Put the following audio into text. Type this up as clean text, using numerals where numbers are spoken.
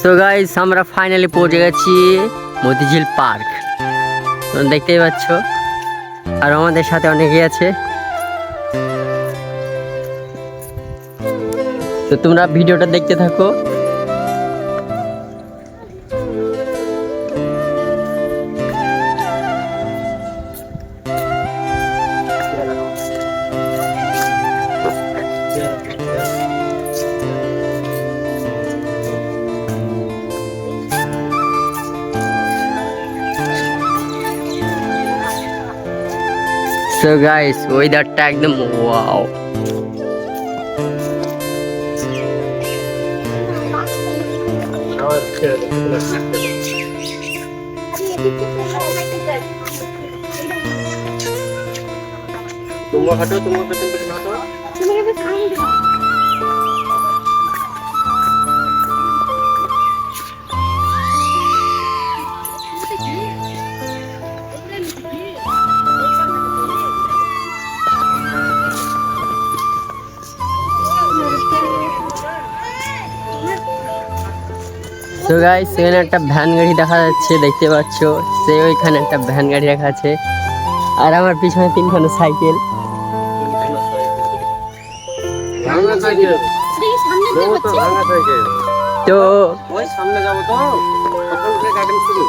So guys আমরা finally পৌঁছে গেছি মতিঝিল পার্ক। তোমরা দেখতেই পাচ্ছ, আর আমাদের সাথে অনেকেই আছে। তো তোমরা ভিডিওটা দেখতে থাকো। সো গাইস ওয়েদারটা একদম ওয়াও। তোমরা হাঁটো, তোমরা পেছন পেছন হাঁটো। তো গাইস এখানে একটা ভ্যান গাড়ি দেখা যাচ্ছে, দেখতে পাচ্ছ। সে ওইখানে একটা ভ্যান গাড়ি রাখা আছে, আর আমার পিছনে তিনখানা সাইকেল। তো ওই সামনে যাবো তো, তখন গার্ডেন শুরু।